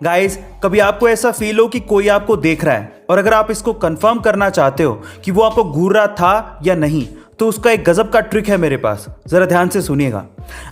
Guys, कभी आपको ऐसा फील हो कि कोई आपको देख रहा है और अगर आप इसको कंफर्म करना चाहते हो कि वो आपको घूर रहा था या नहीं, तो उसका एक गजब का ट्रिक है मेरे पास। जरा ध्यान से सुनिएगा।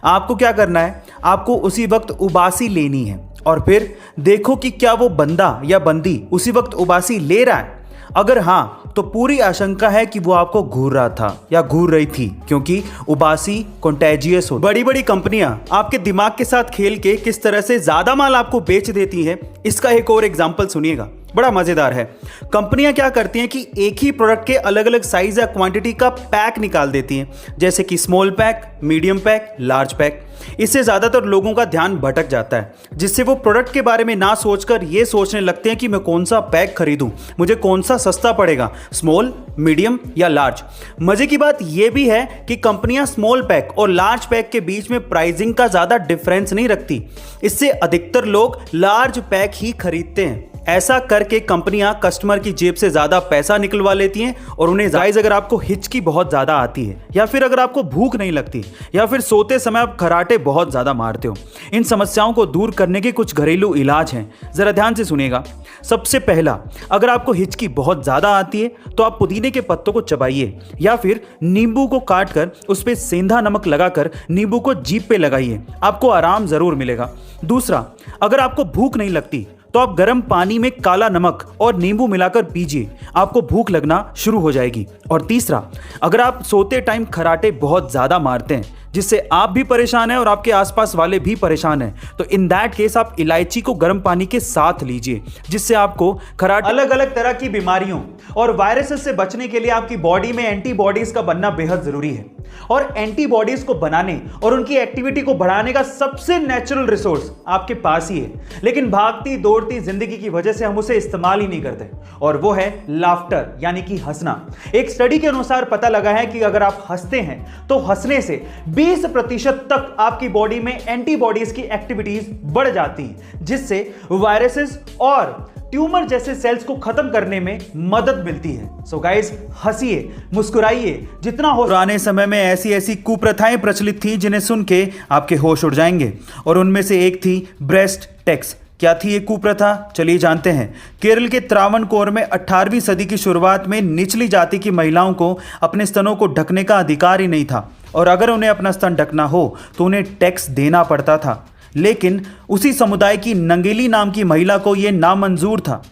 आपको क्या करना है, आपको उसी वक्त उबासी लेनी है और फिर देखो कि क्या वो बंदा या बंदी उसी वक्त उबासी ले रहा है। अगर हाँ, तो पूरी आशंका है कि वो आपको घूर रहा था या घूर रही थी, क्योंकि उबासी कंटेजियस हो। बड़ी बड़ी कंपनियां आपके दिमाग के साथ खेल के किस तरह से ज्यादा माल आपको बेच देती हैं, इसका एक और एग्जांपल सुनिएगा, बड़ा मजेदार है। कंपनियां क्या करती हैं कि एक ही प्रोडक्ट के अलग अलग साइज या क्वांटिटी का पैक निकाल देती हैं, जैसे कि small pack, medium pack, large pack. इससे ज्यादातर लोगों का ध्यान भटक जाता है, जिससे वो प्रोडक्ट के बारे में ना सोचकर ये सोचने लगते हैं कि मैं कौन सा पैक खरीदूं, मुझे कौन सा सस्ता पड़ेगा, स्मॉल, मीडियम या लार्ज। मजे की बात यह भी है कि कंपनियां स्मॉल पैक और लार्ज पैक के बीच में प्राइसिंग का ज्यादा डिफरेंस नहीं रखती। इससे अधिकतर लोग लार्ज पैक ही खरीदते हैं। ऐसा करके कंपनियां कस्टमर की जेब से ज्यादा पैसा निकलवा लेती हैं और उन्हें गाइस, अगर आपको हिचकी बहुत ज्यादा आती है या फिर अगर आपको भूख नहीं लगती या फिर सोते समय आप खराटे बहुत ज्यादा मारते हो, इन समस्याओं को दूर करने के कुछ घरेलू इलाज हैं। जरा ध्यान से सुनिएगा। सबसे पहला, अगर आपको हिचकी बहुत ज्यादा आती है तो आप पुदीने के पत्तों को चबाइए या फिर नींबू को काट कर उस पर सेंधा नमक लगाकर नींबू को जीभ पे लगाइए, आपको आराम जरूर मिलेगा। दूसरा, अगर आपको भूख नहीं लगती तो आप गर्म पानी में काला नमक और नींबू मिलाकर पीजिए, आपको भूख लगना शुरू हो जाएगी। और तीसरा, अगर आप सोते टाइम खराटे बहुत ज्यादा मारते हैं जिससे आप भी परेशान हैं और आपके आसपास वाले भी परेशान हैं, तो इन दैट केस आप इलायची को गर्म पानी के साथ लीजिए, जिससे आपको खराटे अलग अलग तरह की बीमारियों और वायरसेस से बचने के लिए आपकी बॉडी में एंटीबॉडीज का बनना बेहद जरूरी है। और एंटीबॉडीज को बनाने और उनकी एक्टिविटी को बढ़ाने का सबसे नेचुरल रिसोर्स आपके पास ही है, लेकिन भागती दौड़ती जिंदगी की वजह से हम उसे इस्तेमाल ही नहीं करते, और वो है लाफ्टर, यानी कि हंसना। एक स्टडी के अनुसार पता लगा है कि अगर आप हंसते हैं तो हंसने से 20% तक आपकी बॉडी में एंटीबॉडीज की एक्टिविटीज बढ़ जाती है, जिससे वायरसेस और ट्यूमर जैसे सेल्स को खत्म करने में मदद मिलती है। सो गाइस, हंसिए, मुस्कुराइए जितना हो। पुराने समय में ऐसी ऐसी कुप्रथाएं प्रचलित थी जिन्हें सुन के आपके होश उड़ जाएंगे, और उनमें से एक थी ब्रेस्ट टैक्स। क्या थी ये कुप्रथा, चलिए जानते हैं। केरल के त्रावणकोर में 18वीं सदी की शुरुआत में निचली जाति की महिलाओं को अपने स्तनों को ढकने का अधिकार ही नहीं था, और अगर उन्हें अपना स्तन ढकना हो तो उन्हें टैक्स देना पड़ता था। लेकिन उसी समुदाय की नंगेली नाम की महिला को यह नामंजूर था।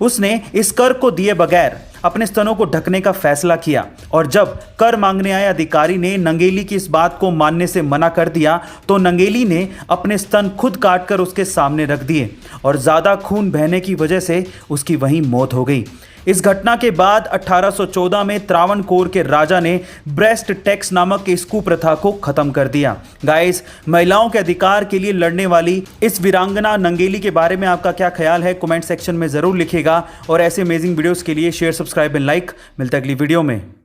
उसने इस कर को दिए बगैर अपने स्तनों को ढकने का फैसला किया, और जब कर मांगने आए अधिकारी ने नंगेली की इस बात को मानने से मना कर दिया, तो नंगेली ने अपने स्तन खुद काटकर उसके सामने रख दिए, और ज्यादा खून बहने की वजह से उसकी वहीं मौत हो गई। इस घटना के बाद 1814 में त्रावणकोर के राजा ने ब्रेस्ट टैक्स नामक इस कुप्रथा को खत्म कर दिया। गाइस, महिलाओं के अधिकार के लिए लड़ने वाली इस वीरांगना नंगेली के बारे में आपका क्या ख्याल है, कमेंट सेक्शन में जरूर लिखिएगा। और ऐसे अमेजिंग वीडियोस के लिए शेयर, सब्सक्राइब एंड लाइक। मिलता है अगली वीडियो में।